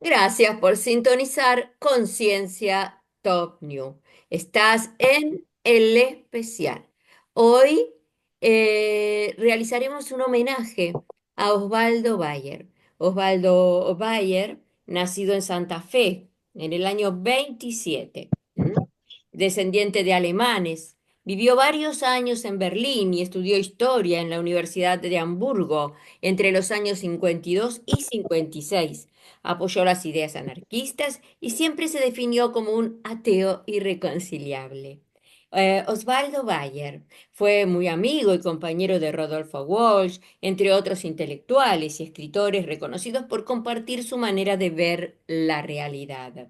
Gracias por sintonizar Conciencia Top New. Estás en el especial. Hoy realizaremos un homenaje a Osvaldo Bayer. Osvaldo Bayer, nacido en Santa Fe en el año 27, descendiente de alemanes. Vivió varios años en Berlín y estudió historia en la Universidad de Hamburgo entre los años 52 y 56. Apoyó las ideas anarquistas y siempre se definió como un ateo irreconciliable. Osvaldo Bayer fue muy amigo y compañero de Rodolfo Walsh, entre otros intelectuales y escritores reconocidos por compartir su manera de ver la realidad.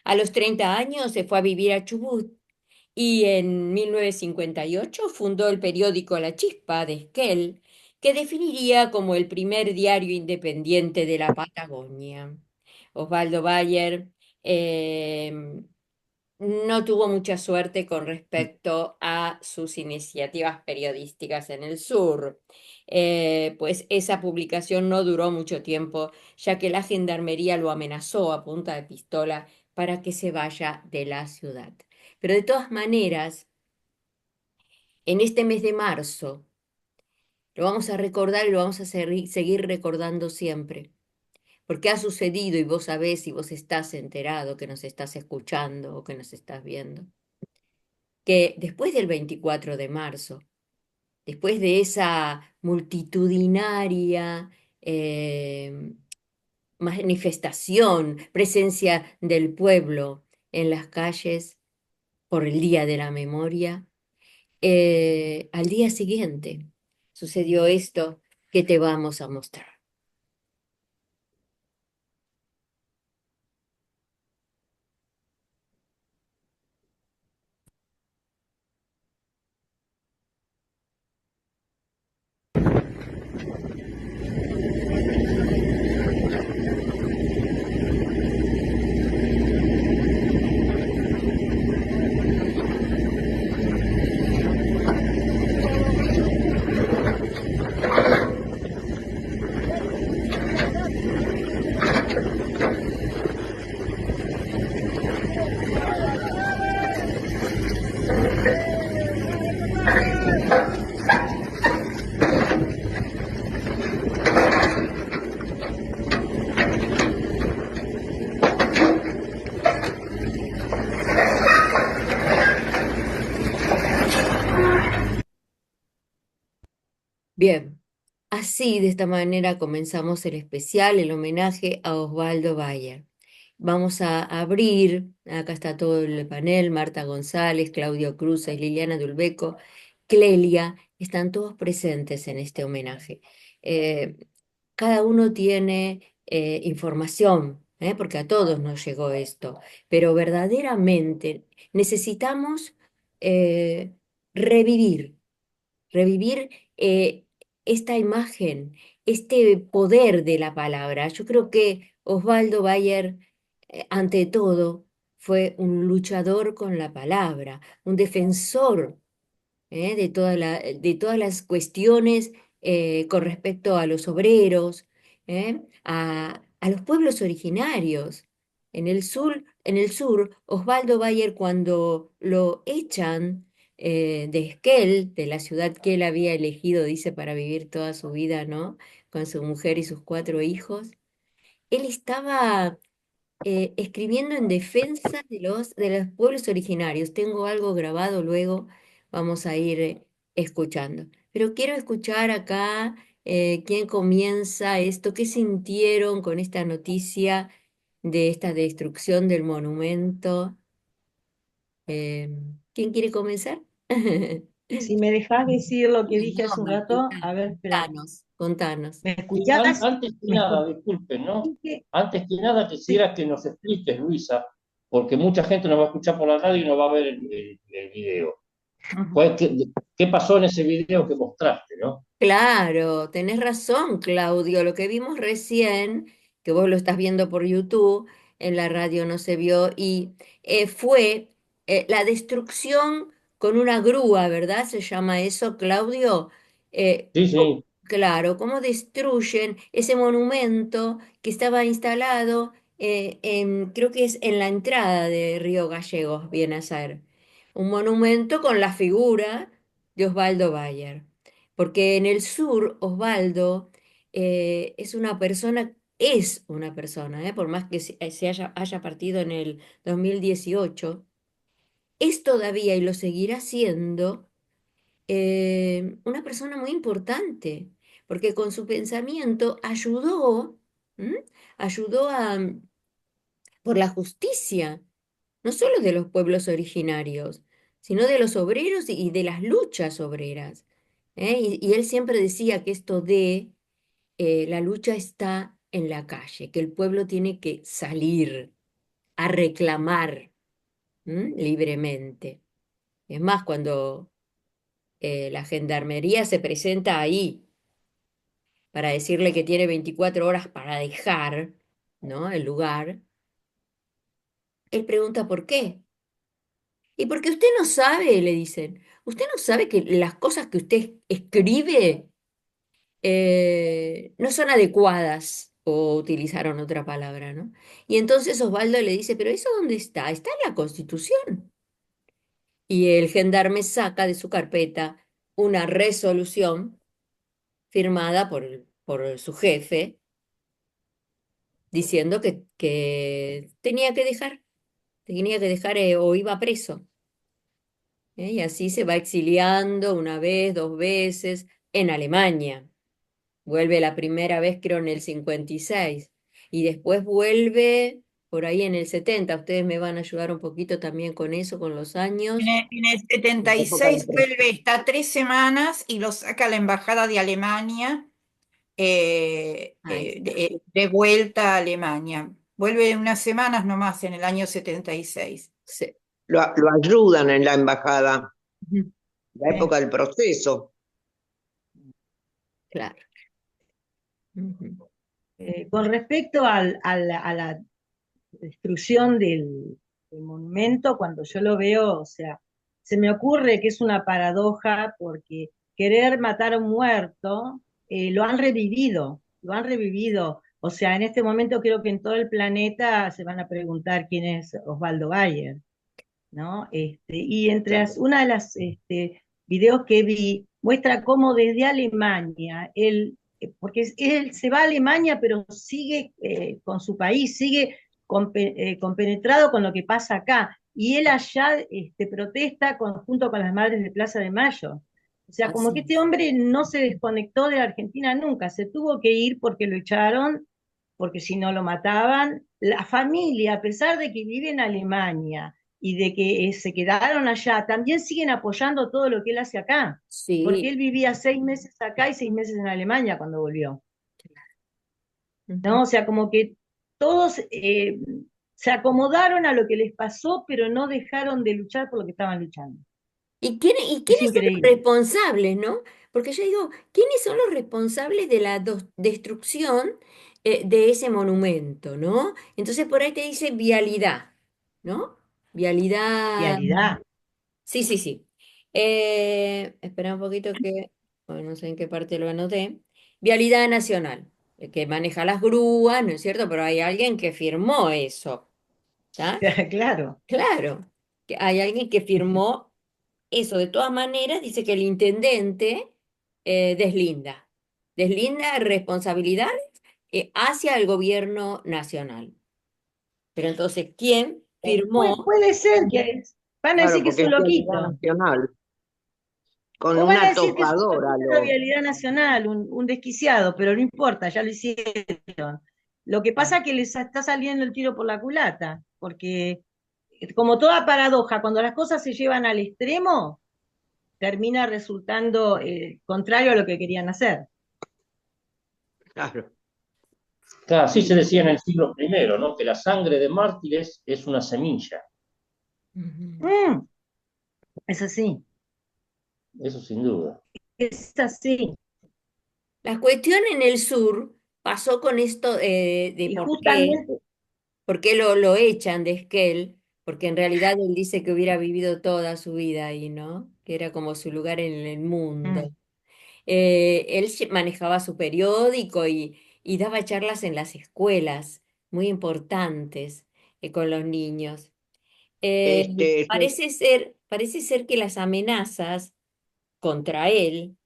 A los 30 años se fue a vivir a Chubut y en 1958 fundó el periódico La Chispa de Esquel, que definiría como el primer diario independiente de la Patagonia. Osvaldo Bayer eh, no tuvo mucha suerte con respecto a sus iniciativas periodísticas en el sur. Pues esa publicación no duró mucho tiempo, ya que la gendarmería lo amenazó a punta de pistola para que se vaya de la ciudad. Pero de todas maneras, en este mes de marzo, lo vamos a recordar y lo vamos a seguir recordando siempre, porque ha sucedido y vos sabés y vos estás enterado, que nos estás escuchando o que nos estás viendo, que después del 24 de marzo, después de esa multitudinaria eh, manifestación, presencia del pueblo en las calles por el Día de la Memoria, al día siguiente sucedió esto que te vamos a mostrar. Bien, así de esta manera comenzamos el especial, el homenaje a Osvaldo Bayer. Vamos a abrir, acá está todo el panel, Marta González, Claudio Cruz, Liliana Dulbeco, Clelia, están todos presentes en este homenaje. Eh, Cada uno tiene información, porque a todos nos llegó esto, pero verdaderamente necesitamos eh, revivir revivir eh, esta imagen, este poder de la palabra. Yo creo que Osvaldo Bayer, ante todo, fue un luchador con la palabra, un defensor de todas las cuestiones con respecto a los obreros, a los pueblos originarios. En el sur, Osvaldo Bayer, cuando lo echan de Esquel, de la ciudad que él había elegido, dice, para vivir toda su vida, ¿no? Con su mujer y sus 4 hijos, él estaba escribiendo en defensa de los pueblos originarios. Tengo algo grabado, luego vamos a ir escuchando. Pero quiero escuchar acá quién comienza esto, qué sintieron con esta noticia de esta destrucción del monumento. Eh, ¿Quién quiere comenzar? Si me dejas decir lo que dije hace un Idioma, rato, a ver, espera, contanos, contanos. ¿me Sí, escuchás? antes que ¿Me escuchás? nada, disculpen, ¿no? Antes que nada quisiera que nos expliques, Luisa, porque mucha gente nos va a escuchar por la radio y no va a ver el video. ¿Qué pasó en ese video que mostraste, no? Claro, tenés razón, Claudio. Lo que vimos recién, que vos lo estás viendo por YouTube, en la radio no se vio, y fue la destrucción con una grúa, ¿verdad? Se llama eso, Claudio. Eh, Sí, co- sí. claro, cómo destruyen ese monumento que estaba instalado creo que es en la entrada de Río Gallegos, viene a ser, un monumento con la figura de Osvaldo Bayer. Porque en el sur, Osvaldo es una persona, por más que haya partido en el 2018, es todavía y lo seguirá siendo una persona muy importante, porque con su pensamiento ayudó, ¿m? Ayudó por la justicia, no solo de los pueblos originarios, sino de los obreros y de las luchas obreras. Y él siempre decía que esto de la lucha está en la calle, que el pueblo tiene que salir a reclamar, libremente. Es más, cuando la gendarmería se presenta ahí para decirle que tiene 24 horas para dejar, ¿no? El lugar, él pregunta por qué. Y porque usted no sabe, le dicen, usted no sabe que las cosas que usted escribe no son adecuadas, o utilizaron otra palabra, ¿no? Y entonces Osvaldo le dice, pero ¿eso dónde está? Está en la Constitución. Y el gendarme saca de su carpeta una resolución firmada por su jefe, diciendo que tenía que dejar o iba preso. Y así se va exiliando una vez, dos veces, en Alemania. Vuelve la primera vez, creo, en el 56. Y después vuelve por ahí en el 70. Ustedes me van a ayudar un poquito también con eso, con los años. En el En la época de 76 vuelve, está 3 semanas y lo saca la Embajada de Alemania, Ahí está. de vuelta a Alemania. Vuelve unas semanas nomás en el año 76. Sí. Lo ayudan en la embajada, Ujú. la época del proceso. Claro. Ujú. Con respecto a la destrucción del monumento, cuando yo lo veo, o sea, se me ocurre que es una paradoja porque querer matar a un muerto, lo han revivido. O sea, en este momento creo que en todo el planeta se van a preguntar quién es Osvaldo Bayer, ¿no? Y Claro. una de las videos que vi muestra cómo desde Alemania, porque él se va a Alemania, pero sigue con su país, sigue compenetrado con lo que pasa acá, y él allá protesta junto con las madres de Plaza de Mayo. O sea, como que Así este es. hombre no se desconectó de la Argentina nunca, se tuvo que ir porque lo echaron, porque si no lo mataban. La familia, a pesar de que vive en Alemania, y de que se quedaron allá, también siguen apoyando todo lo que él hace acá, porque Sí. él vivía 6 meses acá y 6 meses en Alemania cuando volvió, Ujú. ¿no? O sea, como que todos se acomodaron a lo que les pasó, pero no dejaron de luchar por lo que estaban luchando. ¿Y Es quiénes son los increíble. responsables, no? Porque yo digo, ¿quiénes son los responsables de la destrucción de ese monumento, no? Entonces por ahí te dice vialidad, ¿no? Vialidad. Realidad. Sí, sí, sí. Espera un poquito que, bueno, no sé en qué parte lo anoté. Vialidad Nacional, el que maneja las grúas, ¿no es cierto? Pero hay alguien que firmó eso, ¿está? Claro. Claro, que hay alguien que firmó eso. De todas maneras, dice que el intendente deslinda responsabilidades hacia el gobierno nacional. Pero entonces, ¿quién firmó? Puede ser que van a decir Claro, que es porque un es realidad loquito. nacional, con O van a una decir que es un tostadora. loquito de vialidad nacional, un desquiciado, pero no importa, ya lo hicieron. Lo que Ah, pasa es que les está saliendo el tiro por la culata, porque como toda paradoja, cuando las cosas se llevan al extremo, termina resultando contrario a lo que querían hacer. Claro. Claro, así se decía en el siglo I, ¿no? Que la sangre de mártires es una semilla, ujú. Mm, es así, eso sin duda. es así. La cuestión en el sur pasó con esto de Y por justamente, qué lo echan de Esquel, porque en realidad él dice que hubiera vivido toda su vida ahí, ¿no? Que era como su lugar en el mundo. mm, Él manejaba su periódico y daba charlas en las escuelas muy importantes con los niños. Este, Parece ser que las amenazas contra él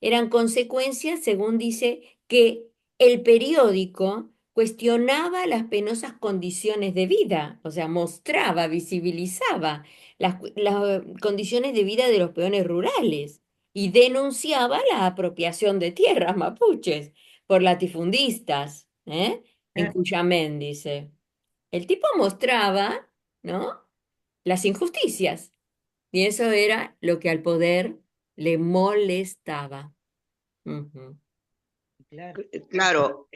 eran consecuencias, según dice, que el periódico cuestionaba las penosas condiciones de vida, o sea, mostraba, visibilizaba las condiciones de vida de los peones rurales y denunciaba la apropiación de tierras mapuches por latifundistas, en Cuyamén, dice. El tipo mostraba, ¿no?, las injusticias. Y eso era lo que al poder le molestaba. Ujú. Claro. claro,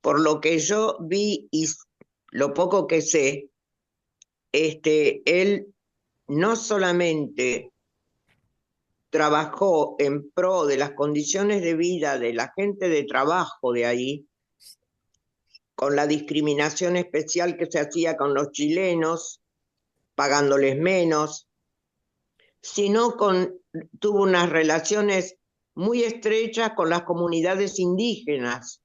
por lo que yo vi y lo poco que sé, él no solamente trabajó en pro de las condiciones de vida de la gente de trabajo de ahí, con la discriminación especial que se hacía con los chilenos, pagándoles menos, sino tuvo unas relaciones muy estrechas con las comunidades indígenas.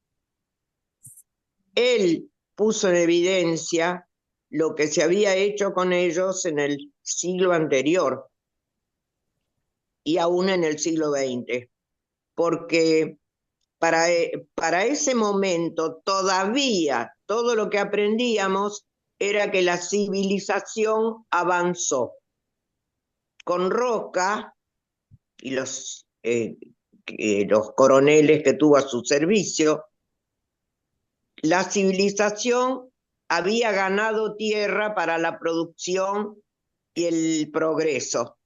Él puso en evidencia lo que se había hecho con ellos en el siglo anterior y aún en el siglo XX, porque para ese momento todavía todo lo que aprendíamos era que la civilización avanzó. Con Roca y los coroneles que tuvo a su servicio, la civilización había ganado tierra para la producción y el progreso.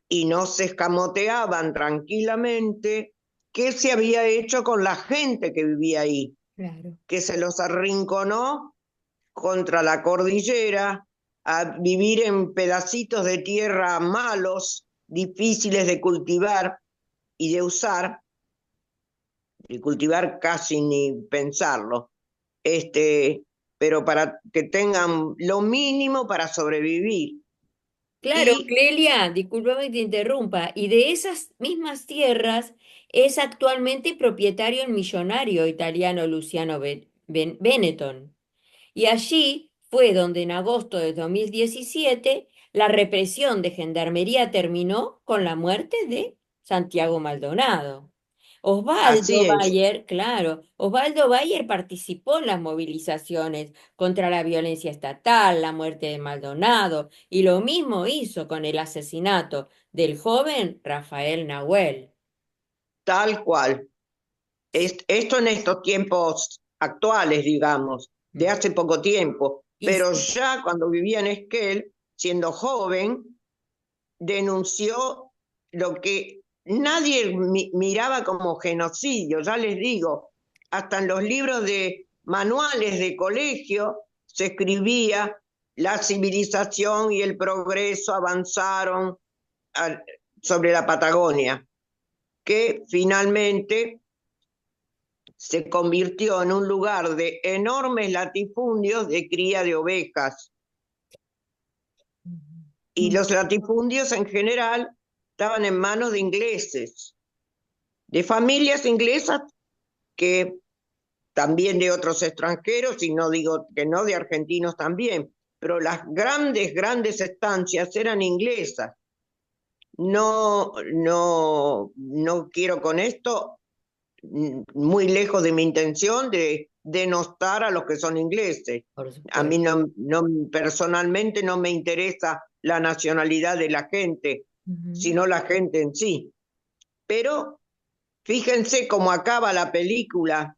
Y no se escamoteaban tranquilamente qué se había hecho con la gente que vivía ahí, Claro. que se los arrinconó contra la cordillera, a vivir en pedacitos de tierra malos, difíciles de cultivar y de usar, y cultivar casi ni pensarlo, pero para que tengan lo mínimo para sobrevivir. Claro, Y Clelia, discúlpame que te interrumpa, y de esas mismas tierras es actualmente propietario el millonario italiano Luciano Benetton. Y allí fue donde en agosto de 2017 la represión de Gendarmería terminó con la muerte de Santiago Maldonado. así Osvaldo es, Bayer, claro, Osvaldo Bayer participó en las movilizaciones contra la violencia estatal, la muerte de Maldonado, y lo mismo hizo con el asesinato del joven Rafael Nahuel. tal cual. Esto en estos tiempos actuales, digamos, de hace poco tiempo, Y pero sí, ya cuando vivía en Esquel, siendo joven, denunció lo que nadie miraba como genocidio, ya les digo, hasta en los libros de manuales de colegio se escribía la civilización y el progreso avanzaron sobre la Patagonia, que finalmente se convirtió en un lugar de enormes latifundios de cría de ovejas. Y los latifundios en general estaban en manos de ingleses, de familias inglesas que también de otros extranjeros, y no digo que no, de argentinos también, pero las grandes estancias eran inglesas. No quiero con esto, muy lejos de mi intención de denostar a los que son ingleses. por A mí supuesto. personalmente no me interesa la nacionalidad de la gente, Ujú. sino la gente en sí. Pero fíjense cómo acaba la película,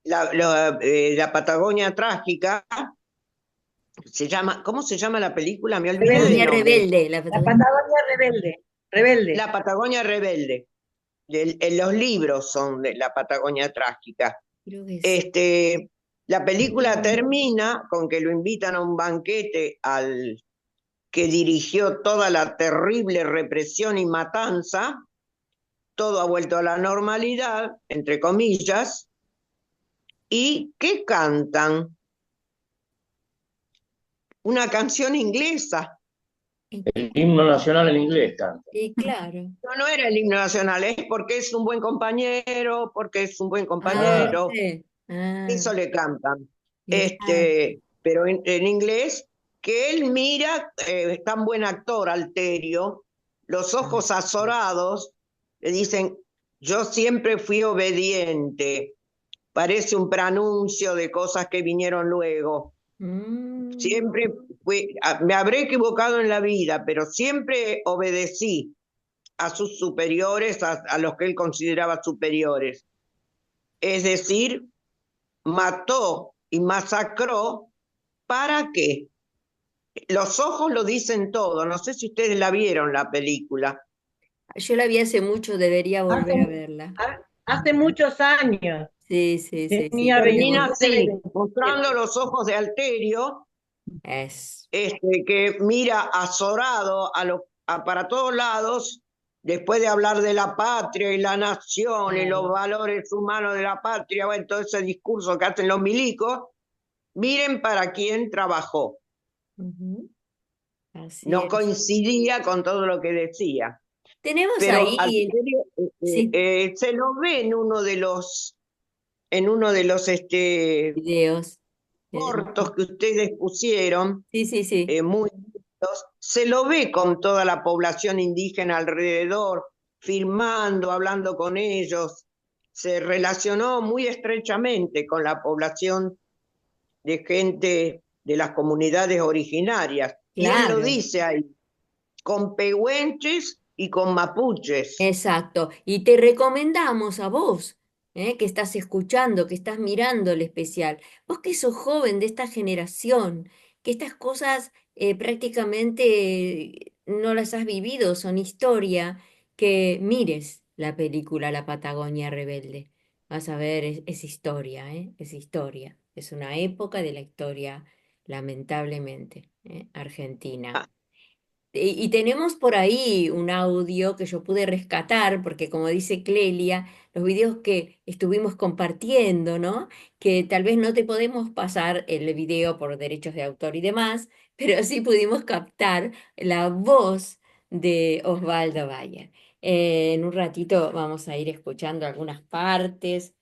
la Patagonia Trágica. ¿Cómo se llama la película? Me olvidé del Patagonia Rebelde. nombre. rebelde, la La Patagonia. Patagonia rebelde. Rebelde. La Patagonia Rebelde. Los libros son de la Patagonia Trágica. Creo que sí. La película termina con que lo invitan a un banquete al que dirigió toda la terrible represión y matanza. Todo ha vuelto a la normalidad, entre comillas. ¿Y qué cantan? Una canción inglesa. El himno nacional en inglés canta. Y claro. No, no era el himno nacional, es porque es un buen compañero, porque es un buen Ah, Ah, compañero, ¿viste? Ah, eso le cantan. mirá. Pero en inglés, que él mira, es tan buen actor, Alterio, los ojos azorados, le dicen, yo siempre fui obediente, parece un pronuncio de cosas que vinieron luego. Mm, Siempre me habré equivocado en la vida, pero siempre obedecí a sus superiores, a los que él consideraba superiores. Es decir, mató y masacró. ¿Para qué? Los ojos lo dicen todo. No sé si ustedes la vieron la película. yo la vi hace mucho, debería Hace, volver a verla. hace muchos años, Sí, sí, sí, sí, tenía Termina 26. así, mostrando los ojos de Alterio, es. que mira azorado para todos lados, después de hablar de la patria y la nación y los Claro. valores humanos de la patria, bueno, todo ese discurso que hacen los milicos, miren para quién trabajó. Ujú, así No es. coincidía con todo lo que decía. Tenemos Pero ahí, Alterio sí, se lo ve en uno de los videos. cortos que ustedes pusieron, Sí, sí, sí. muy lindos, se lo ve con toda la población indígena alrededor, firmando, hablando con ellos. Se relacionó muy estrechamente con la población de gente de las comunidades originarias. Y él lo Claro. dice ahí, con pehuenches y con mapuches. Exacto. Y te recomendamos a vos, que estás escuchando, que estás mirando el especial, vos que sos joven de esta generación, que estas cosas prácticamente no las has vivido, son historia, que mires la película La Patagonia Rebelde. Vas a ver, es historia, es historia. Es una época de la historia, lamentablemente, argentina. Ah, Y tenemos por ahí un audio que yo pude rescatar, porque como dice Clelia, los videos que estuvimos compartiendo, ¿no? Que tal vez no te podemos pasar el video por derechos de autor y demás, pero sí pudimos captar la voz de Osvaldo Bayer. En un ratito vamos a ir escuchando algunas partes.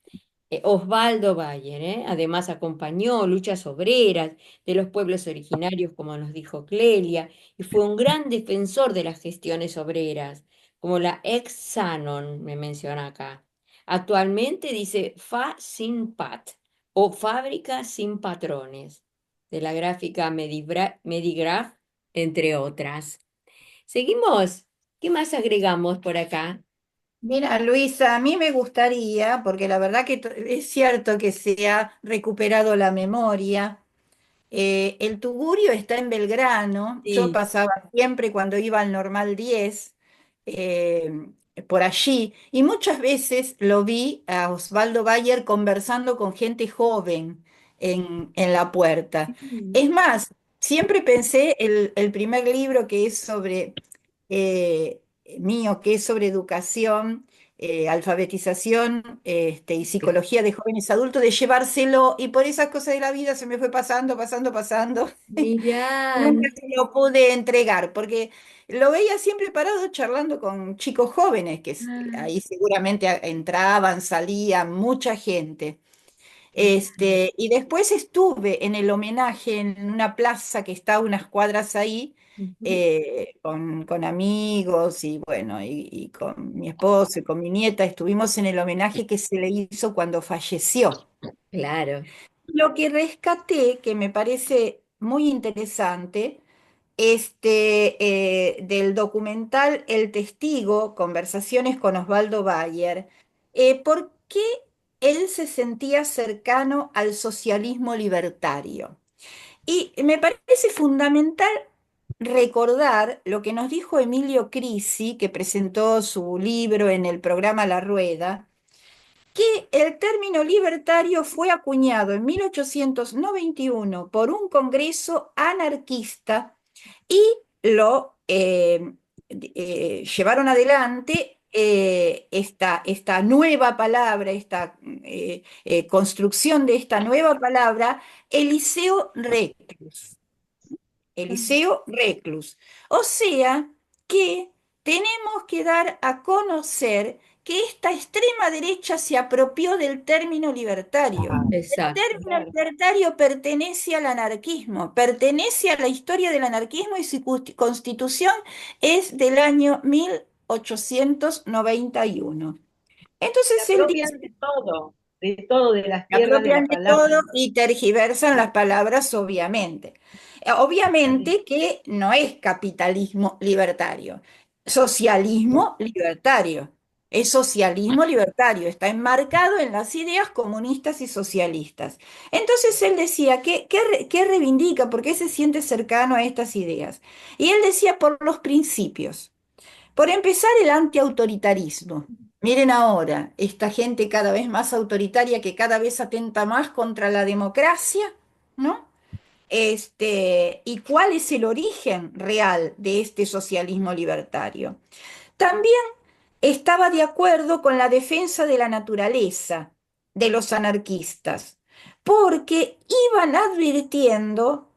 Osvaldo Bayer, además acompañó luchas obreras de los pueblos originarios, como nos dijo Clelia, y fue un gran defensor de las gestiones obreras, como la ex Sanon, me menciona acá. Actualmente dice Fa sin Pat o Fábrica sin Patrones, de la gráfica Medigraph, entre otras. Seguimos. ¿Qué más agregamos por acá? Mira, Luisa, a mí me gustaría, porque la verdad que es cierto que se ha recuperado la memoria. El Tugurio está en Belgrano. Yo Sí. pasaba siempre cuando iba al Normal 10 eh, por allí y muchas veces lo vi a Osvaldo Bayer conversando con gente joven en la puerta. Mm. Es más, siempre pensé el primer libro que es eh, mío, que es sobre educación, alfabetización, y psicología de jóvenes adultos, de llevárselo, y por esas cosas de la vida se me fue pasando, pasando, pasando, y Mirá, nunca se lo pude entregar, porque lo veía siempre parado charlando con chicos jóvenes, ah, ahí seguramente entraban, salían, mucha gente. claro. Y después estuve en el homenaje en una plaza que está a unas cuadras ahí, Ujú. con amigos y bueno, y con mi esposo y con mi nieta, estuvimos en el homenaje que se le hizo cuando falleció. Claro. Lo que rescaté, que me parece muy interesante, del documental El Testigo, Conversaciones con Osvaldo Bayer, ¿por qué él se sentía cercano al socialismo libertario? Y me parece fundamental recordar lo que nos dijo Emilio Crisi, que presentó su libro en el programa La Rueda, que el término libertario fue acuñado en 1891 por un congreso anarquista y lo llevaron adelante, esta nueva palabra, esta construcción de esta nueva palabra, Eliseo Reclus. Eliseo Reclus. O sea que tenemos que dar a conocer que esta extrema derecha se apropió del término libertario. El Exacto. término libertario pertenece al anarquismo, pertenece a la historia del anarquismo y su constitución es del año 1891. Se Entonces él apropian dice, de todo, de las se tierras, de apropian las de todo palabras. y tergiversan las palabras, obviamente. Obviamente que no es capitalismo libertario, socialismo libertario. Es socialismo libertario, está enmarcado en las ideas comunistas y socialistas. Entonces él decía, ¿qué reivindica? ¿Por qué se siente cercano a estas ideas? Y él decía por los principios. Por empezar, el antiautoritarismo. Miren ahora, esta gente cada vez más autoritaria que cada vez atenta más contra la democracia, ¿no? ¿Y cuál es el origen real de este socialismo libertario? También estaba de acuerdo con la defensa de la naturaleza de los anarquistas, porque iban advirtiendo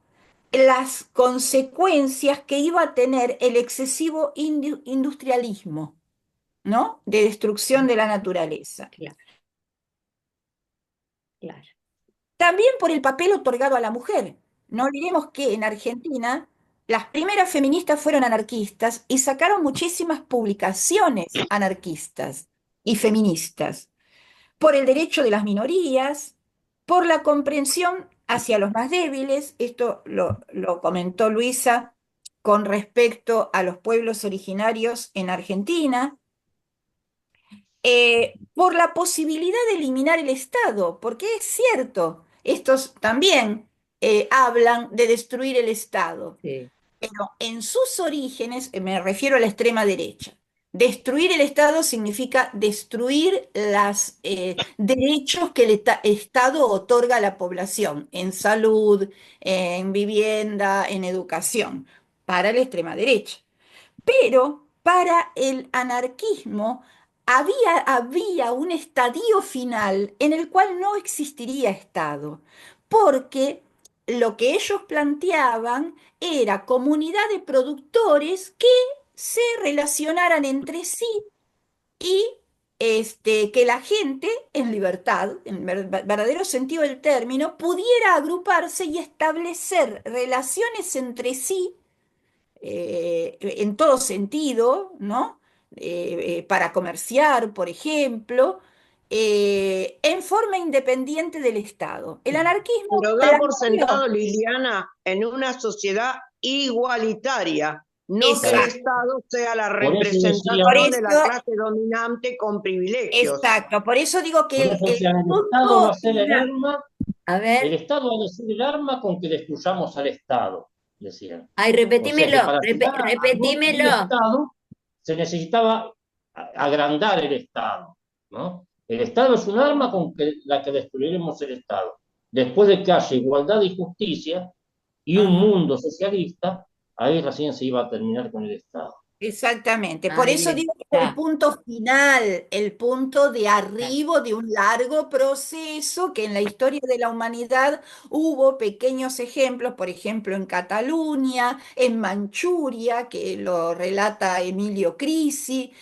las consecuencias que iba a tener el excesivo industrialismo, ¿no? De destrucción de la naturaleza. Claro, claro. También por el papel otorgado a la mujer. No olvidemos que en Argentina las primeras feministas fueron anarquistas y sacaron muchísimas publicaciones anarquistas y feministas por el derecho de las minorías, por la comprensión hacia los más débiles, esto lo comentó Luisa con respecto a los pueblos originarios en Argentina, por la posibilidad de eliminar el Estado, porque es cierto, estos también hablan de destruir el Estado. Sí. Pero en sus orígenes, me refiero a la extrema derecha, destruir el Estado significa destruir los derechos que el Estado otorga a la población en salud, en vivienda, en educación, para la extrema derecha. Pero para el anarquismo había un estadio final en el cual no existiría Estado, porque lo que ellos planteaban era comunidad de productores que se relacionaran entre sí y que la gente, en libertad, en verdadero sentido del término, pudiera agruparse y establecer relaciones entre sí en todo sentido, ¿no? Para comerciar, por ejemplo, en forma independiente del Estado. El anarquismo Pero da por planteó, sentado, Liliana, en una sociedad igualitaria, no que el exacto, Estado sea la Por eso por representación decían, de la eso, clase dominante con privilegios. exacto, por eso digo que por eso el decían, el Estado va a punto ser el arma, A el ver, Estado va a ser el arma con que destruyamos al Estado, decían. ay, O sea que repetímelo, para llegar a no tener repetímelo. Estado se necesitaba agrandar el Estado, ¿no? El Estado es un arma con la que destruiremos el Estado. Después de que haya igualdad y justicia y un Ajá. mundo socialista, ahí recién se iba a terminar con el Estado. Exactamente, por eso Ahí digo que el está. punto final, el punto de Claro. arribo de un largo proceso que en la historia de la humanidad hubo pequeños ejemplos, por ejemplo en Cataluña, en Manchuria, que lo relata Emilio Crisi,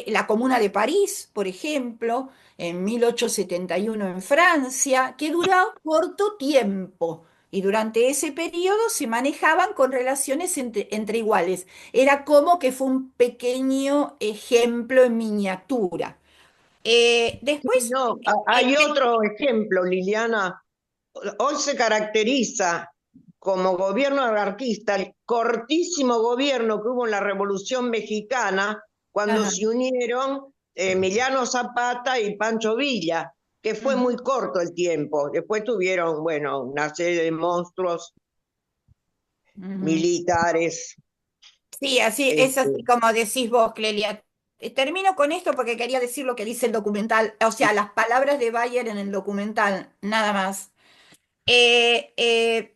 la Comuna de París, por ejemplo, en 1871 en Francia, que duró corto tiempo. Y durante ese periodo se manejaban con relaciones entre iguales. Era como que fue un pequeño ejemplo en miniatura. Después, No, eh, hay eh, otro ejemplo, Liliana. Hoy se caracteriza como gobierno anarquista el cortísimo gobierno que hubo en la Revolución Mexicana cuando ajá, se unieron Emiliano Zapata y Pancho Villa, que fue ujú, muy corto el tiempo. Después tuvieron, bueno, una serie de monstruos ujú. militares. Sí, así, es Este, así como decís vos, Clelia. Termino con esto porque quería decir lo que dice el documental, o sea, las palabras de Bayer en el documental, nada más. Eh, eh,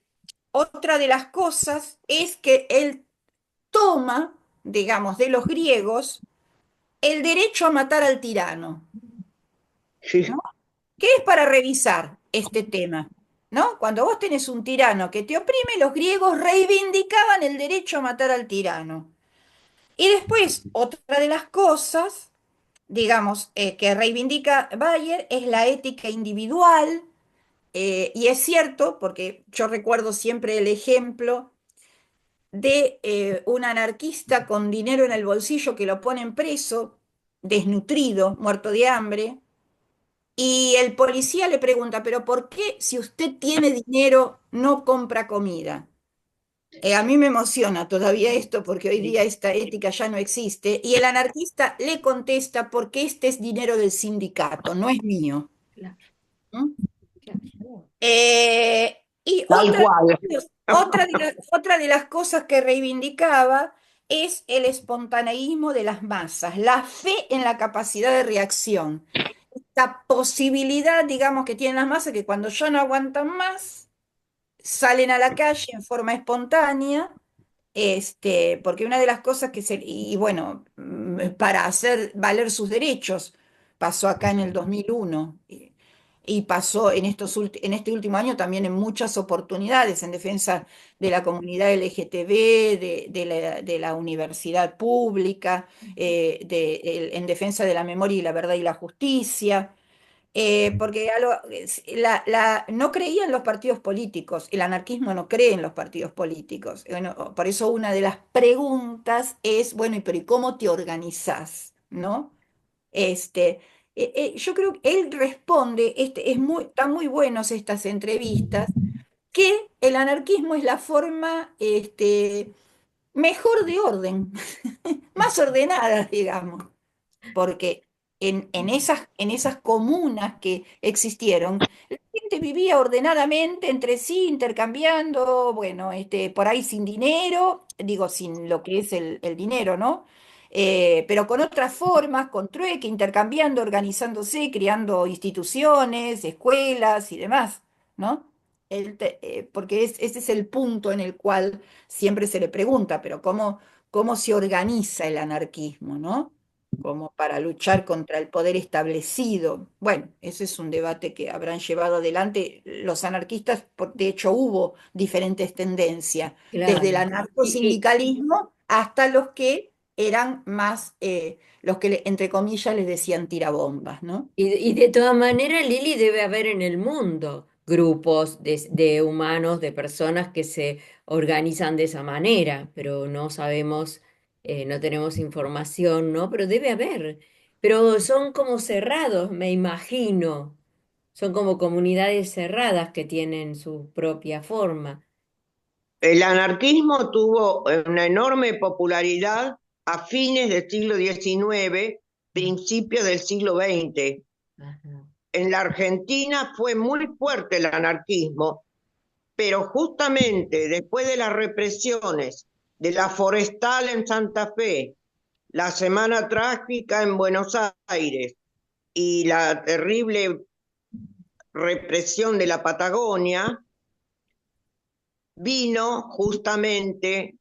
Otra de las cosas es que él toma, digamos, de los griegos el derecho a matar al tirano, ¿no? sí, ¿Qué es para revisar este tema? ¿no? Cuando vos tenés un tirano que te oprime, los griegos reivindicaban el derecho a matar al tirano. Y después, otra de las cosas, digamos, que reivindica Bayer es la ética individual, y es cierto, porque yo recuerdo siempre el ejemplo de un anarquista con dinero en el bolsillo que lo ponen preso, desnutrido, muerto de hambre, y el policía le pregunta, pero ¿por qué si usted tiene dinero no compra comida? A mí me emociona todavía esto porque hoy día esta ética ya no existe y el anarquista le contesta porque este es dinero del sindicato, no es mío. Claro, ¿Mm? claro. Y Tal cual. otra de las cosas que reivindicaba es el espontaneísmo de las masas, la fe en la capacidad de reacción, esta posibilidad, digamos, que tienen las masas que cuando ya no aguantan más, salen a la calle en forma espontánea, porque una de las cosas y bueno, para hacer valer sus derechos, pasó acá en el 2001, y pasó en este último año también en muchas oportunidades en defensa de la comunidad LGTB, de la universidad pública, en defensa de la memoria y la verdad y la justicia. Porque no creía en los partidos políticos, el anarquismo no cree en los partidos políticos. Bueno, por eso una de las preguntas es, bueno, ¿y cómo te organizás? ¿No? Yo creo que él responde, están muy buenos estas entrevistas, que el anarquismo es la forma, mejor de orden, más ordenada, digamos porque en esas comunas que existieron, la gente vivía ordenadamente entre sí, intercambiando, bueno, por ahí sin dinero, digo, sin lo que es el dinero, ¿no? Pero con otras formas, con trueque, intercambiando, organizándose, creando instituciones, escuelas y demás, ¿no? Porque ese es el punto en el cual siempre se le pregunta, pero ¿cómo se organiza el anarquismo, ¿no? Como para luchar contra el poder establecido. Bueno, ese es un debate que habrán llevado adelante los anarquistas, de hecho hubo diferentes tendencias, desde el Claro. anarcosindicalismo hasta los que eran más, los que entre comillas les decían tirabombas, ¿no? Y de todas maneras, Lili, debe haber en el mundo grupos de humanos, de personas que se organizan de esa manera, pero no sabemos, no tenemos información, ¿no? Pero debe haber. Pero son como cerrados, me imagino. Son como comunidades cerradas que tienen su propia forma. El anarquismo tuvo una enorme popularidad a fines del siglo XIX, principios del siglo XX. Ajá. En la Argentina fue muy fuerte el anarquismo, pero justamente después de las represiones de la forestal en Santa Fe, la Semana Trágica en Buenos Aires y la terrible represión de la Patagonia, vino justamente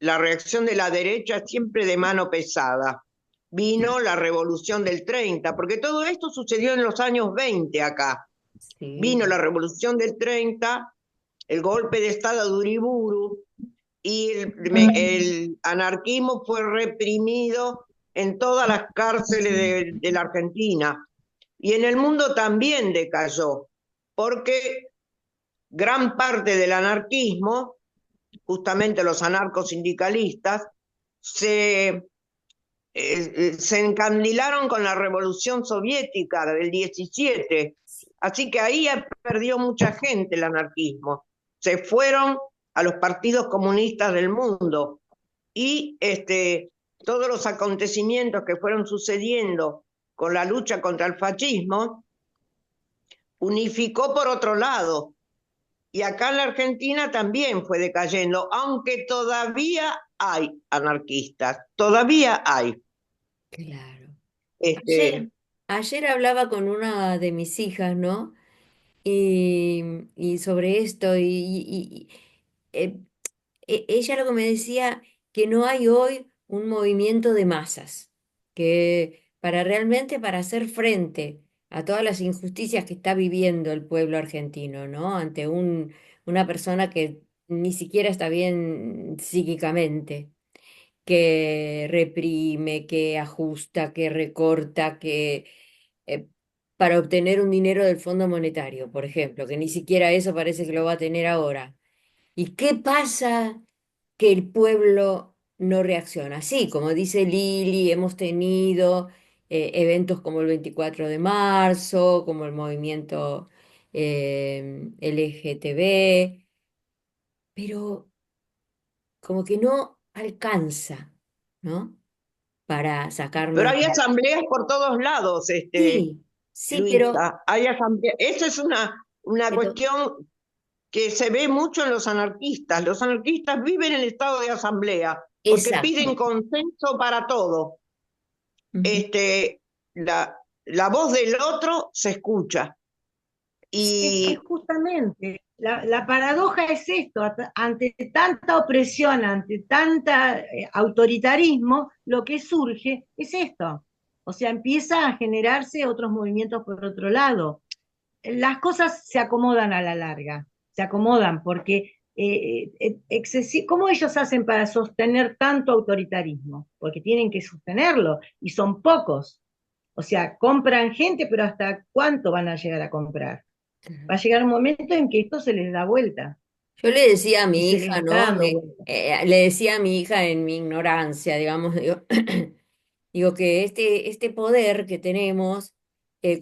la reacción de la derecha siempre de mano pesada. Vino la revolución del 30, porque todo esto sucedió en los años 20 acá. Sí, Vino la revolución del 30, el golpe de Estado de Uriburu, y el anarquismo fue reprimido en todas las cárceles de la Argentina. Y en el mundo también decayó, porque gran parte del anarquismo, justamente los anarcosindicalistas, se, se encandilaron con la revolución soviética del 17. Así que ahí perdió mucha gente el anarquismo. Se fueron a los partidos comunistas del mundo y todos los acontecimientos que fueron sucediendo con la lucha contra el fascismo unificó por otro lado. Y acá en la Argentina también fue decayendo, aunque todavía hay anarquistas, todavía hay. claro. Este, Ayer hablaba con una de mis hijas, ¿no? Y sobre esto, eh, ella lo que me decía, que no hay hoy un movimiento de masas, que para realmente para hacer frente a todas las injusticias que está viviendo el pueblo argentino, ¿no? Ante una persona que ni siquiera está bien psíquicamente, que reprime, que ajusta, que recorta, que eh, para obtener un dinero del Fondo Monetario, por ejemplo, que ni siquiera eso parece que lo va a tener ahora. ¿Y qué pasa que el pueblo no reacciona? Sí, como dice Lili, hemos tenido eventos como el 24 de marzo, como el movimiento LGTB, pero como que no alcanza, ¿no? Para Pero sacarnos hay de... asambleas por todos lados, Sí, sí, Luisa. Hay asambleas. Eso es una pero cuestión que se ve mucho en los anarquistas. Los anarquistas viven en estado de asamblea porque piden exacto. consenso para todo. Ujú. Este, la voz del otro se escucha. Es que Y justamente la paradoja es esto, ante tanta opresión, ante tanta autoritarismo, lo que surge es esto. O sea, empieza a generarse otros movimientos por otro lado. Las cosas se acomodan a la larga, se acomodan porque ¿cómo ellos hacen para sostener tanto autoritarismo? Porque tienen que sostenerlo y son pocos. O sea, compran gente, pero ¿hasta cuánto van a llegar a comprar? Va a llegar un momento en que esto se les da vuelta Yo le decía a y mi se les hija, está ¿no? dando vuelta. Le decía a mi hija en mi ignorancia, digamos, digo, digo que este poder que tenemos,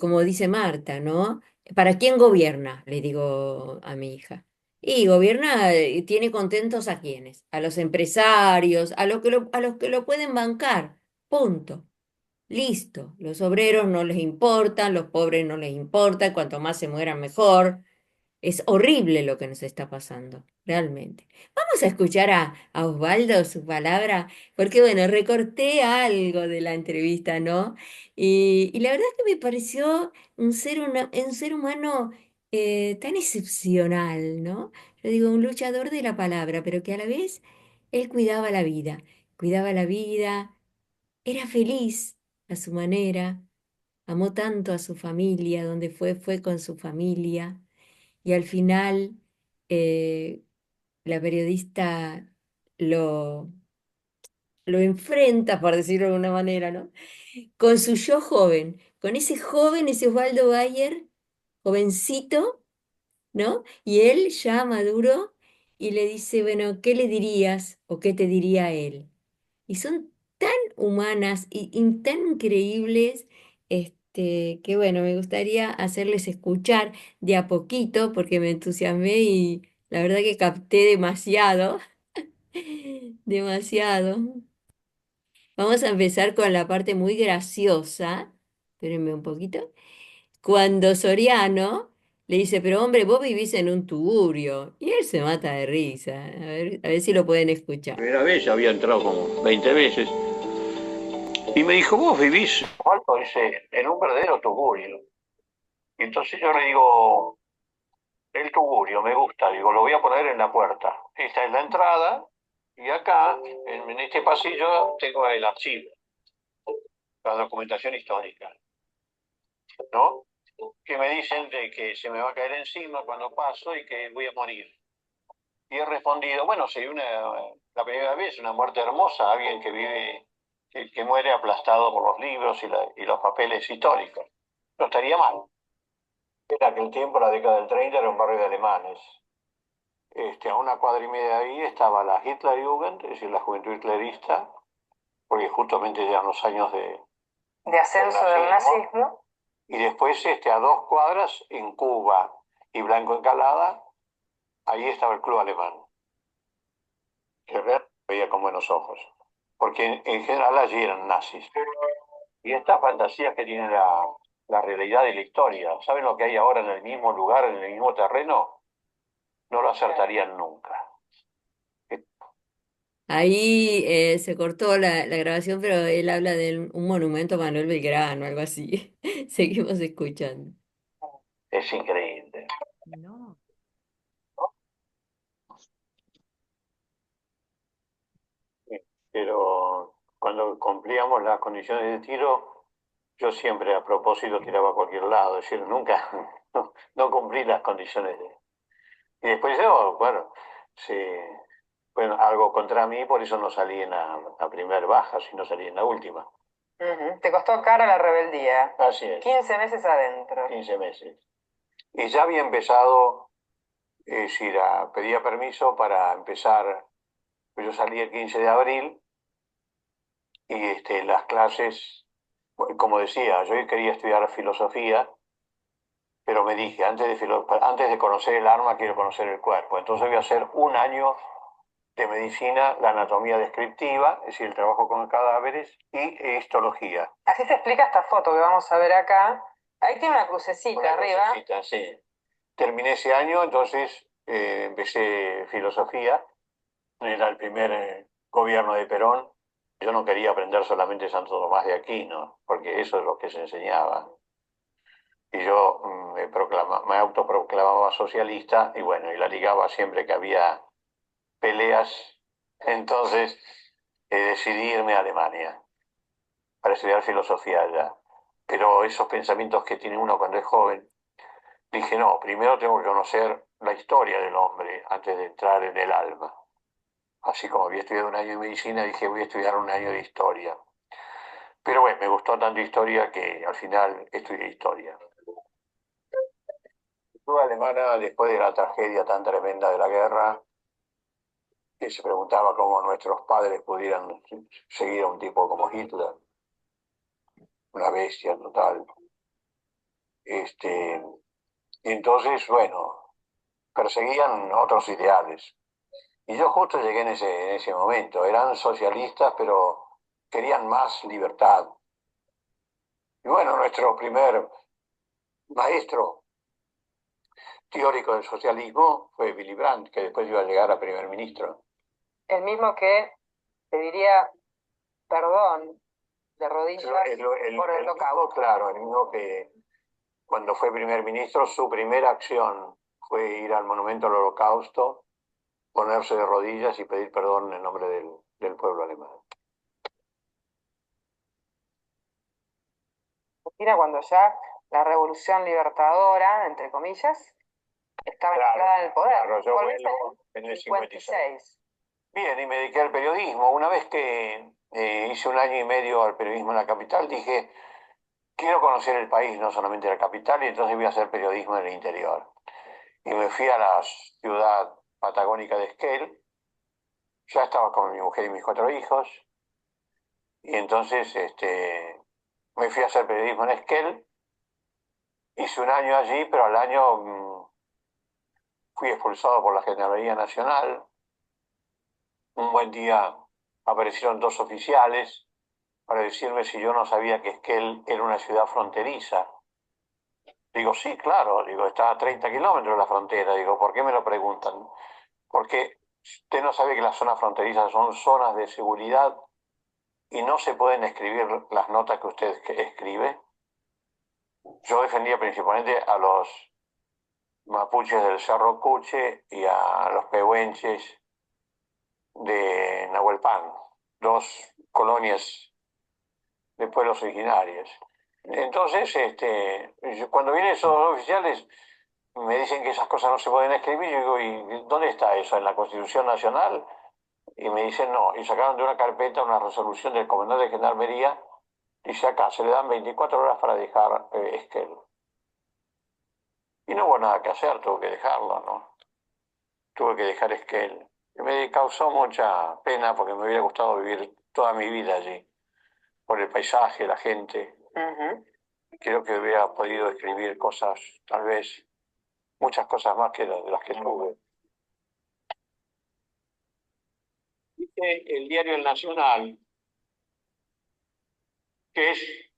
como dice Marta, ¿no? ¿Para quién gobierna? Le digo a mi hija. Y gobierna, tiene contentos a quiénes, a los empresarios, a los que lo pueden bancar, punto. Listo, los obreros no les importan, los pobres no les importa, cuanto más se mueran mejor. Es horrible lo que nos está pasando, realmente. Vamos a escuchar a Osvaldo, su palabra, porque bueno, recorté algo de la entrevista, ¿no? Y la verdad es que me pareció un ser humano tan excepcional, ¿no? Yo digo, un luchador de la palabra, pero que a la vez él cuidaba la vida, era feliz a su manera, amó tanto a su familia, donde fue con su familia. Y al final, eh, la periodista lo, lo enfrenta, por decirlo de alguna manera, ¿no? Con su yo joven, con ese joven, ese Osvaldo Bayer, jovencito, ¿no? Y él ya maduro, y le dice, bueno, ¿qué le dirías o qué te diría él? Y son tan humanas y tan increíbles, que bueno, me gustaría hacerles escuchar de a poquito porque me entusiasmé y la verdad que capté demasiado, demasiado. Vamos a empezar con la parte muy graciosa, espérenme un poquito, cuando Soriano le dice, pero hombre, vos vivís en un tugurio, y él se mata de risa. A ver si lo pueden escuchar. Primera vez, ya había entrado como 20 veces. Y me dijo, vos vivís, Alto, dice, en un verdadero tugurio. Y entonces yo le digo, el tugurio, me gusta, digo, lo voy a poner en la puerta. Esta es la entrada, y acá, en este pasillo, tengo el archivo, la documentación histórica, ¿no? Que me dicen de que se me va a caer encima cuando paso y que voy a morir. Y he respondido, bueno, sería la primera vez una muerte hermosa, alguien que vive, que muere aplastado por los libros y los papeles históricos. No estaría mal. En aquel tiempo, la década del 30, era un barrio de alemanes. A una cuadra y media de ahí estaba la Hitlerjugend, es decir, la juventud hitlerista, porque justamente eran los años de ascenso del nazismo. Y después, a 2 cuadras, en Cuba y Blanco Encalada, ahí estaba el club alemán, que realmente veía con buenos ojos, porque en general allí eran nazis. Y estas fantasías que tiene la realidad y la historia, ¿saben lo que hay ahora en el mismo lugar, en el mismo terreno? No lo acertarían nunca. Ahí se cortó la grabación, pero él habla de un monumento a Manuel Belgrano, algo así. Seguimos escuchando. Es increíble. No. Pero cuando cumplíamos las condiciones de tiro, yo siempre a propósito tiraba a cualquier lado, es decir, nunca, no cumplí las condiciones de... Y después yo, bueno, bueno, algo contra mí, por eso no salí en la primer baja, sino salí en la última. Te costó cara la rebeldía. Así es, 15 meses adentro. 15 meses. Y ya había empezado, es decir, pedía permiso para empezar, yo salí el 15 de abril y las clases, como decía, yo quería estudiar filosofía, pero me dije, antes de conocer el alma, quiero conocer el cuerpo. Entonces voy a hacer un año de medicina, la anatomía descriptiva, es decir, el trabajo con cadáveres, y histología. Así se explica esta foto que vamos a ver acá. Ahí tiene una crucecita Una arriba. crucecita, sí. Terminé ese año, entonces empecé filosofía. Era el primer gobierno de Perón. Yo no quería aprender solamente Santo Tomás de Aquino, porque eso es lo que se enseñaba. Y yo me autoproclamaba socialista y bueno, y la ligaba siempre que había peleas. Entonces decidí irme a Alemania para estudiar filosofía allá. Pero esos pensamientos que tiene uno cuando es joven, dije, no, primero tengo que conocer la historia del hombre antes de entrar en el alma. Así como había estudiado un año de medicina, dije, voy a estudiar un año de historia. Pero bueno, me gustó tanto historia que al final estudié historia. Estuve alemana después de la tragedia tan tremenda de la guerra, que se preguntaba cómo nuestros padres pudieran seguir a un tipo como Hitler, una bestia total. Entonces, bueno, perseguían otros ideales. Y yo justo llegué en ese momento. Eran socialistas, pero querían más libertad. Y bueno, nuestro primer maestro teórico del socialismo fue Willy Brandt, que después iba a llegar a primer ministro. El mismo que pediría perdón de rodillas por el holocausto. Claro, el mismo que cuando fue primer ministro, su primera acción fue ir al monumento al holocausto, ponerse de rodillas y pedir perdón en nombre del pueblo alemán. Mira, cuando ya la revolución libertadora, entre comillas, estaba instalada en el poder. Claro, yo vuelvo en el 56. Bien, y me dediqué al periodismo. Una vez que hice un año y medio al periodismo en la capital, dije, quiero conocer el país, no solamente la capital, y entonces voy a hacer periodismo en el interior. Y me fui a la ciudad patagónica de Esquel. Ya estaba con mi mujer y mis 4 hijos. Y entonces me fui a hacer periodismo en Esquel. Hice un año allí, pero al año fui expulsado por la Gendarmería Nacional. Un buen día aparecieron 2 oficiales para decirme si yo no sabía que Esquel era una ciudad fronteriza. Digo, sí, claro, digo, está a 30 kilómetros de la frontera. Digo, ¿por qué me lo preguntan? Porque usted no sabe que las zonas fronterizas son zonas de seguridad y no se pueden escribir las notas que usted escribe. Yo defendía principalmente a los mapuches del Cerro Cuche y a los pehuenches de Nahuelpan, 2 colonias de pueblos originarios. Entonces, cuando vienen esos oficiales, me dicen que esas cosas no se pueden escribir. Yo digo, ¿y dónde está eso? ¿En la Constitución Nacional? Y me dicen no. Y sacaron de una carpeta una resolución del comandante de Gendarmería. Dice acá, se le dan 24 horas para dejar Esquel. Y no hubo nada que hacer, tuve que dejarlo, ¿no? Tuve que dejar Esquel. Y me causó mucha pena porque me hubiera gustado vivir toda mi vida allí, por el paisaje, la gente. Creo que hubiera podido escribir cosas, tal vez, muchas cosas más que de las que tuve. El diario El Nacional, que es,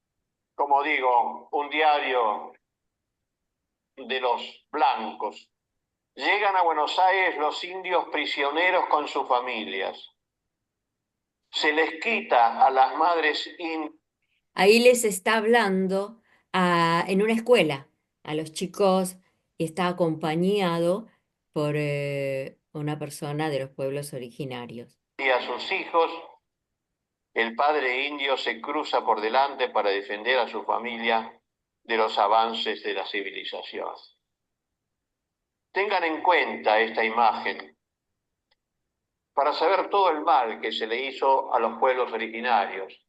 como digo, un diario de los blancos. Llegan a Buenos Aires los indios prisioneros con sus familias. Se les quita a las madres indias. Ahí les está hablando en una escuela a los chicos y está acompañado por una persona de los pueblos originarios. Y a sus hijos el padre indio se cruza por delante para defender a su familia de los avances de la civilización. Tengan en cuenta esta imagen para saber todo el mal que se le hizo a los pueblos originarios,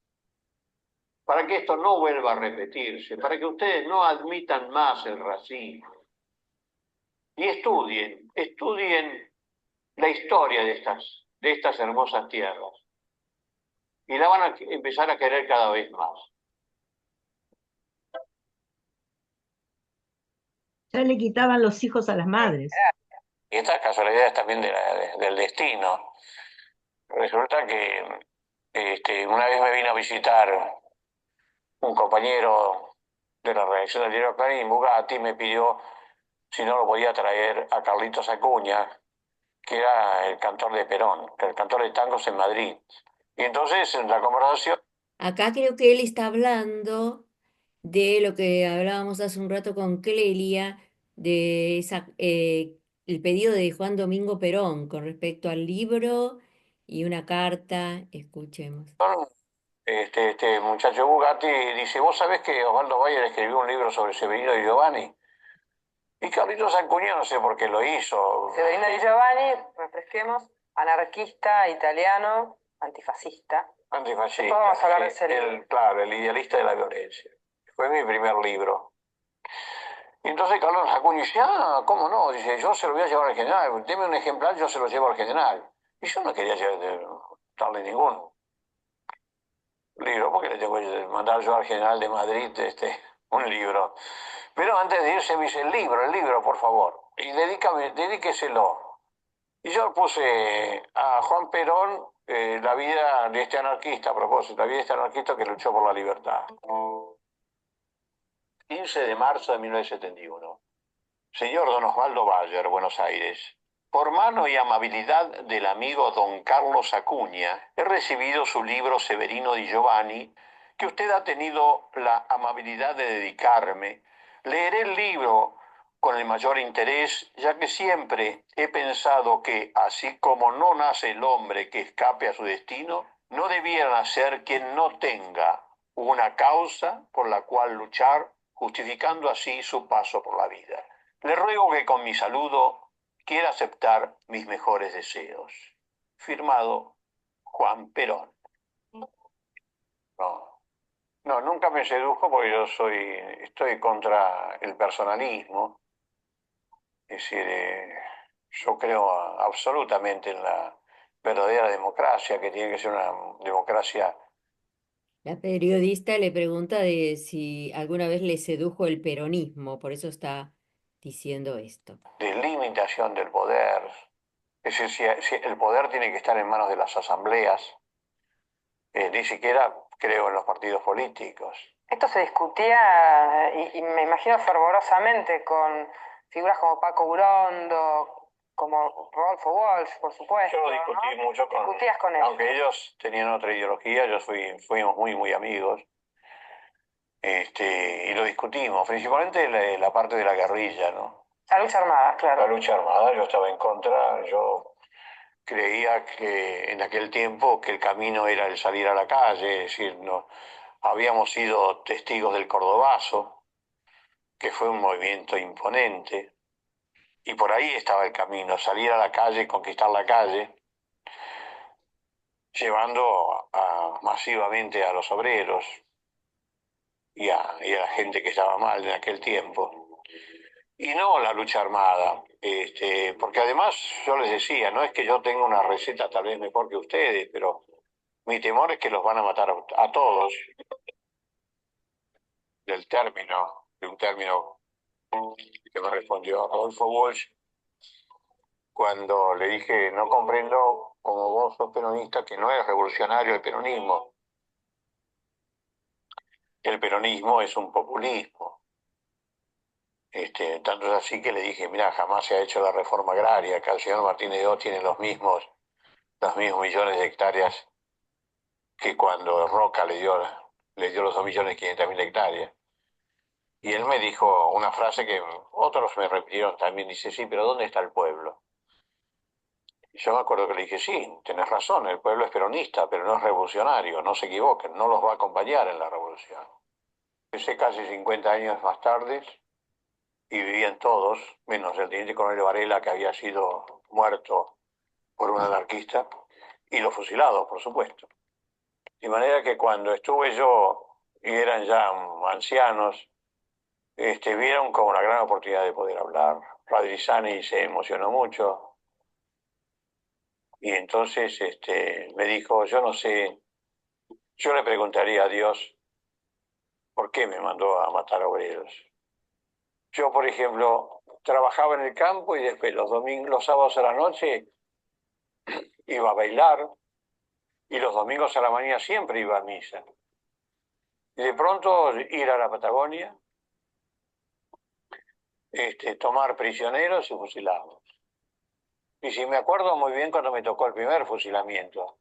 para que esto no vuelva a repetirse, para que ustedes no admitan más el racismo. Y estudien la historia de estas hermosas tierras. Y la van a empezar a querer cada vez más. Ya le quitaban los hijos a las madres. Y estas casualidades también del destino. Resulta que una vez me vino a visitar un compañero de la redacción del diario Clarín, Bugatti, me pidió si no lo podía traer a Carlitos Acuña, que era el cantor de Perón, que el cantor de tangos en Madrid. Y entonces en la conversación... Acá creo que él está hablando de lo que hablábamos hace un rato con Clelia, de el pedido de Juan Domingo Perón con respecto al libro y una carta. Escuchemos. Este muchacho Bugatti dice, ¿vos sabés que Osvaldo Bayer escribió un libro sobre Severino di Giovanni? Y Carlitos Acuña no sé por qué lo hizo. Severino Di Giovanni, refresquemos, anarquista italiano, antifascista. Antifascista. Después vamos a hablar de ese libro. Claro, el idealista de la violencia. Fue mi primer libro. Y entonces Carlos Acuña dice, ¿cómo no? Dice, yo se lo voy a llevar al general, deme un ejemplar, yo se lo llevo al general. Y yo no quería darle ningún libro, porque le tengo que mandar yo al general de Madrid un libro. Pero antes de irse me dice, el libro, por favor, y dedíqueselo. Y yo puse a Juan Perón, la vida de este anarquista, a propósito, la vida de este anarquista que luchó por la libertad. 15 de marzo de 1971. Señor don Osvaldo Bayer, Buenos Aires. Por mano y amabilidad del amigo don Carlos Acuña, he recibido su libro Severino di Giovanni, que usted ha tenido la amabilidad de dedicarme. Leeré el libro con el mayor interés, ya que siempre he pensado que, así como no nace el hombre que escape a su destino, no debiera nacer quien no tenga una causa por la cual luchar, justificando así su paso por la vida. Le ruego que con mi saludo quiera aceptar mis mejores deseos. Firmado Juan Perón. No, no, nunca me sedujo porque estoy contra el personalismo. Es decir, yo creo absolutamente en la verdadera democracia, que tiene que ser una democracia La periodista le pregunta de si alguna vez le sedujo el peronismo, por eso está diciendo esto. de limitación del poder. Es decir, si el poder tiene que estar en manos de las asambleas, ni siquiera creo en los partidos políticos. Esto se discutía, y me imagino fervorosamente, con figuras como Paco Urondo, como Rodolfo Walsh, por supuesto. Yo lo discutí ¿no? mucho con... Discutías con ellos. Aunque ellos tenían otra ideología, fuimos muy, muy amigos. Y lo discutimos, principalmente la parte de la guerrilla, ¿no? La lucha armada, claro. La lucha armada, yo estaba en contra, yo creía que en aquel tiempo que el camino era el salir a la calle, es decir, no, habíamos sido testigos del Cordobazo, que fue un movimiento imponente, y por ahí estaba el camino, salir a la calle, conquistar la calle, llevando masivamente a los obreros y a la gente que estaba mal en aquel tiempo. Y no la lucha armada, porque además yo les decía, no es que yo tenga una receta tal vez mejor que ustedes, pero mi temor es que los van a matar a todos. De un término que me respondió Adolfo Walsh, cuando le dije, no comprendo como vos sos peronista que no es revolucionario el peronismo. El peronismo es un populismo. Tanto es así que le dije, mira, jamás se ha hecho la reforma agraria, acá el señor Martínez de Oz tiene los mismos millones de hectáreas que cuando Roca le dio los 2.500.000 hectáreas. Y él me dijo una frase que otros me repitieron también, dice, sí, pero ¿dónde está el pueblo? Y yo me acuerdo que le dije, sí, tenés razón, el pueblo es peronista, pero no es revolucionario, no se equivoquen, no los va a acompañar en la revolución. Empecé casi 50 años más tarde y vivían todos, menos el teniente coronel Varela, que había sido muerto por un anarquista, y los fusilados, por supuesto. De manera que cuando estuve yo, y eran ya ancianos, vieron como una gran oportunidad de poder hablar. Radrizani se emocionó mucho, y entonces me dijo, yo no sé, yo le preguntaría a Dios por qué me mandó a matar obreros. Yo, por ejemplo, trabajaba en el campo y después los domingos, los sábados a la noche iba a bailar y los domingos a la mañana siempre iba a misa. Y de pronto ir a la Patagonia, tomar prisioneros y fusilarlos. Y si me acuerdo muy bien cuando me tocó el primer fusilamiento,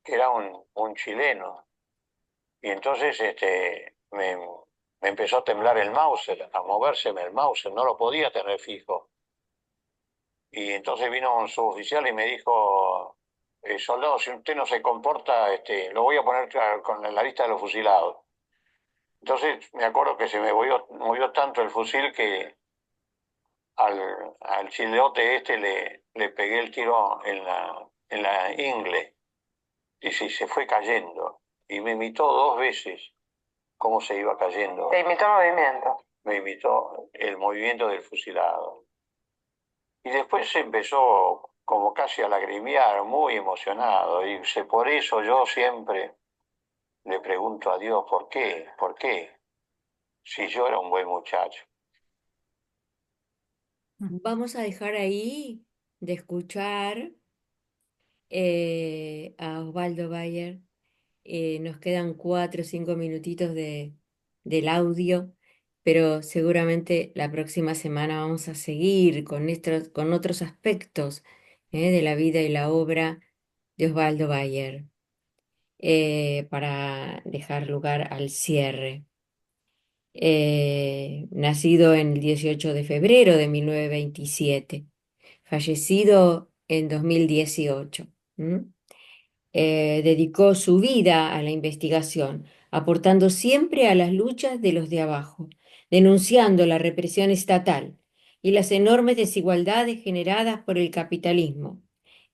que era un chileno. Y entonces me empezó a temblar el Mauser, a movérseme el Mauser, no lo podía tener fijo. Y entonces vino un suboficial y me dijo, soldado, si usted no se comporta, lo voy a poner en la lista de los fusilados. Entonces me acuerdo que se me movió tanto el fusil que al chileote le pegué el tiro en la ingle y se fue cayendo. Y me imitó 2 veces cómo se iba cayendo. Te imitó el movimiento. Me imitó el movimiento del fusilado. Y después se empezó como casi a lagrimear, muy emocionado. Y por eso yo siempre le pregunto a Dios, ¿por qué? ¿Por qué? Si yo era un buen muchacho. Vamos a dejar ahí de escuchar a Osvaldo Bayer. Nos quedan 4 o 5 minutitos del audio, pero seguramente la próxima semana vamos a seguir con otros aspectos de la vida y la obra de Osvaldo Bayer, para dejar lugar al cierre. Nacido en el 18 de febrero de 1927, fallecido en 2018. Dedicó su vida a la investigación, aportando siempre a las luchas de los de abajo, denunciando la represión estatal y las enormes desigualdades generadas por el capitalismo.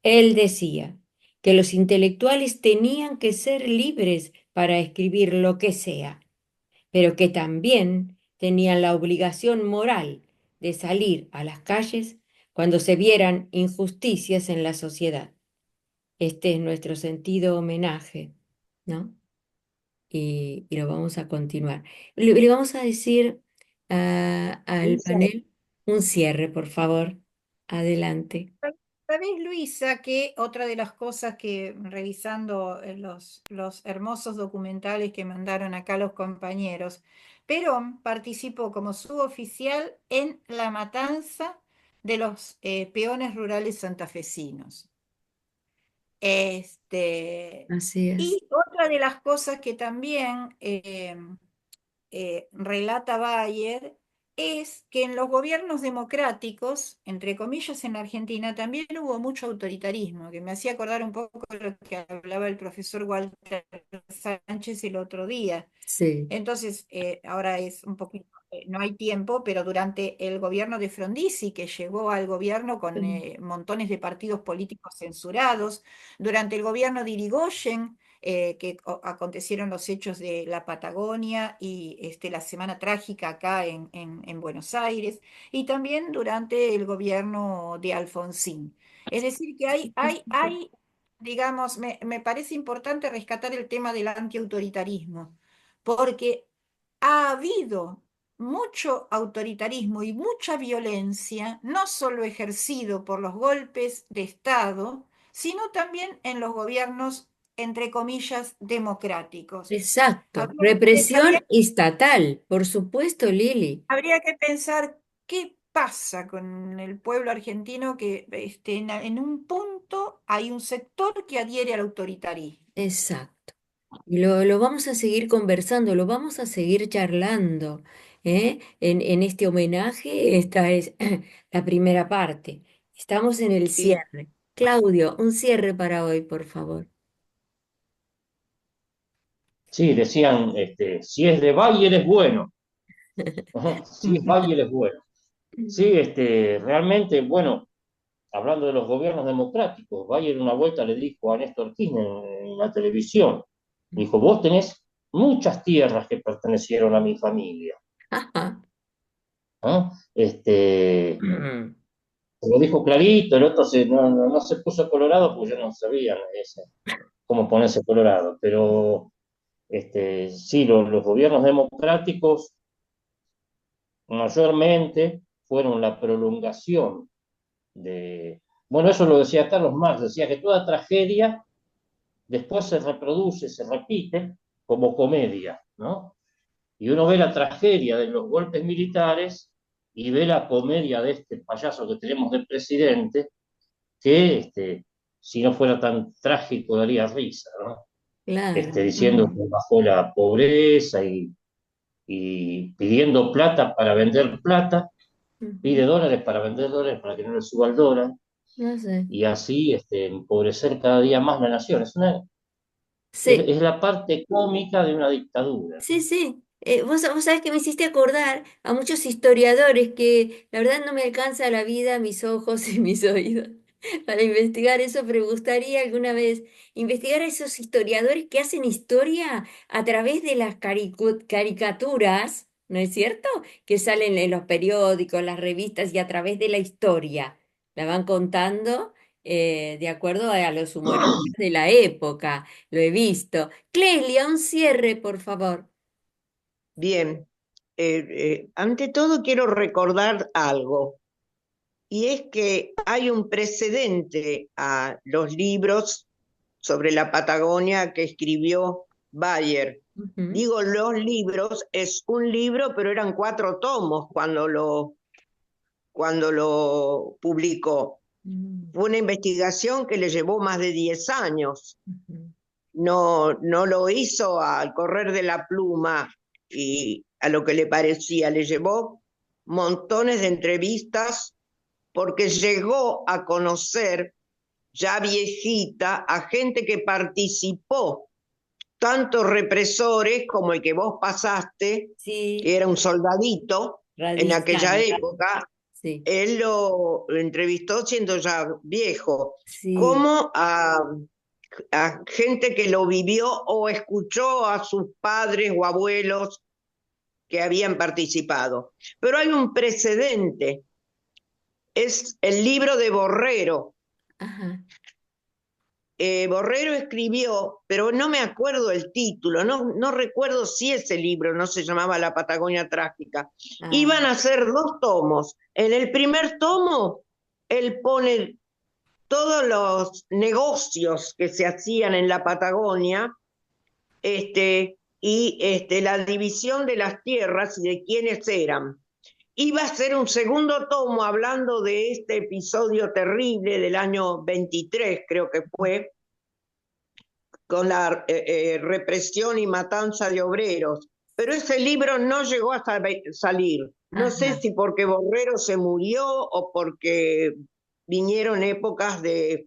Él decía que los intelectuales tenían que ser libres para escribir lo que sea, pero que también tenían la obligación moral de salir a las calles cuando se vieran injusticias en la sociedad. Este es nuestro sentido homenaje, ¿no? Y lo vamos a continuar. Le vamos a decir al panel un cierre, por favor. Adelante. Sabés, Luisa, que otra de las cosas que revisando los hermosos documentales que mandaron acá los compañeros, Perón participó como suboficial en la matanza de los peones rurales santafesinos. Así es. Y otra de las cosas que también relata Bayer es que en los gobiernos democráticos, entre comillas, en Argentina también hubo mucho autoritarismo, que me hacía acordar un poco lo que hablaba el profesor Walter Sánchez el otro día. Sí, Entonces, ahora es un poquito, no hay tiempo, pero durante el gobierno de Frondizi, que llegó al gobierno con sí, montones de partidos políticos censurados, durante el gobierno de Irigoyen, acontecieron los hechos de la Patagonia y la Semana Trágica acá en Buenos Aires, y también durante el gobierno de Alfonsín. Es decir, que digamos, me parece importante rescatar el tema del antiautoritarismo porque ha habido mucho autoritarismo y mucha violencia, no solo ejercido por los golpes de Estado, sino también en los gobiernos, entre comillas, democráticos. exacto. Habría que, Represión habría, estatal, por supuesto, Lili. habría que pensar qué pasa con el pueblo argentino que en un punto hay un sector que adhiere al autoritarismo. Exacto. Y lo vamos a seguir conversando, lo vamos a seguir charlando, en este homenaje. Esta es la primera parte. Estamos en el Sí, cierre. Claudio, un cierre para hoy, por favor. Sí, decían, si es de Bayer es bueno. Ajá, si es Bayer es bueno. Sí, realmente, bueno, hablando de los gobiernos democráticos, Bayer una vuelta le dijo a Néstor Kirchner en la televisión, dijo, vos tenés muchas tierras que pertenecieron a mi familia. ¿No? Se lo dijo clarito, el otro no se puso colorado porque yo no sabía cómo ponerse colorado, pero sí, los gobiernos democráticos mayormente fueron la prolongación bueno, eso lo decía Carlos Marx, decía que toda tragedia después se reproduce, se repite como comedia, ¿no? Y uno ve la tragedia de los golpes militares y ve la comedia de este payaso que tenemos de presidente, que si no fuera tan trágico daría risa, ¿no? Claro. Diciendo que bajó la pobreza y pidiendo plata para vender plata, pide Ujú. dólares para vender dólares para que no le suba el dólar, No sé. y así empobrecer cada día más la nación. Sí, Es la parte cómica de una dictadura. sí, sí. Vos sabés que me hiciste acordar a muchos historiadores que la verdad no me alcanza la vida, mis ojos y mis oídos para investigar eso, pero me gustaría alguna vez investigar a esos historiadores que hacen historia a través de las caricaturas, ¿no es cierto? Que salen en los periódicos, las revistas y a través de la historia. La van contando de acuerdo a los humoristas de la época. Lo he visto. Clelia, un cierre, por favor. Bien, ante todo quiero recordar algo, y es que hay un precedente a los libros sobre la Patagonia que escribió Bayer. Ujú. Digo los libros, es un libro, pero eran 4 tomos cuando lo publicó. Mm, Fue una investigación que le llevó más de 10 años. ujú. No lo hizo al correr de la pluma y a lo que le parecía, le llevó montones de entrevistas porque llegó a conocer, ya viejita, a gente que participó, tanto represores como el que vos pasaste, Sí, que era un soldadito en aquella Radizani. época. Sí, Él lo entrevistó siendo ya viejo, sí. como a gente que lo vivió o escuchó a sus padres o abuelos que habían participado. Pero hay un precedente, es el libro de Borrero. Ajá. Borrero escribió, pero no me acuerdo el título, no recuerdo si ese libro no se llamaba La Patagonia Trágica. Ah, Iban a ser 2 tomos. En el primer tomo, él pone todos los negocios que se hacían en la Patagonia, y la división de las tierras y de quiénes eran. Iba a ser un segundo tomo hablando de este episodio terrible del año 23, creo que fue, con la represión y matanza de obreros. Pero ese libro no llegó a salir. No sé ajá. si porque Borrero se murió o porque vinieron épocas de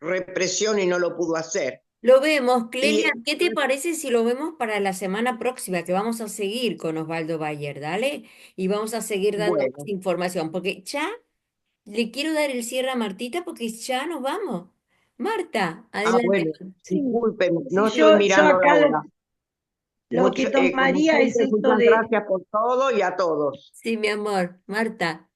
represión y no lo pudo hacer. Lo vemos, Clelia. Y ¿Qué te parece si lo vemos para la semana próxima? Que vamos a seguir con Osvaldo Bayer, dale. Y vamos a seguir dando más bueno, información, porque ya le quiero dar el cierre a Martita porque ya nos vamos. Marta, adelante. bueno, Sí, disculpen, Sí, no estoy yo mirando la acá hora. lo que Como tomaría es siempre, esto muchas de, gracias por todo y a todos. sí, mi amor. Marta.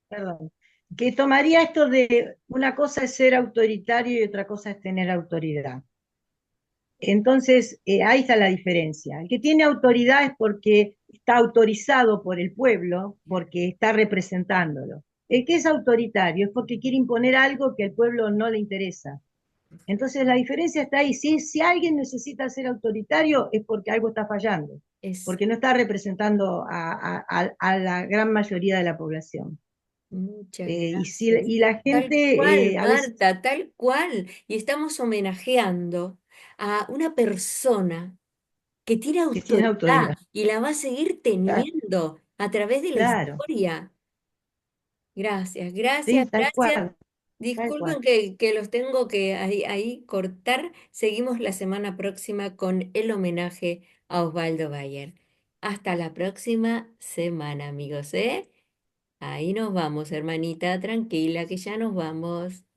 perdón, que tomaría esto de una cosa es ser autoritario y otra cosa es tener autoridad. Entonces, ahí está la diferencia. El que tiene autoridad es porque está autorizado por el pueblo, porque está representándolo. El que es autoritario es porque quiere imponer algo que al pueblo no le interesa. Entonces, la diferencia está ahí. Si alguien necesita ser autoritario es porque algo está fallando, Es porque no está representando a la gran mayoría de la población. Muchas Y gracias. y la Tal cual, gente a veces Marta, tal cual. Y estamos homenajeando a una persona que tiene que tiene autoridad autoridad. y la va a seguir Claro, teniendo a través de la claro, historia. Gracias, sí, gracias, tal gracias. cual. Tal Disculpen cual. que los tengo que ahí cortar. Seguimos la semana próxima con el homenaje a Osvaldo Bayer. Hasta la próxima semana, amigos, ¿eh? Ahí nos vamos, hermanita, tranquila, que ya nos vamos.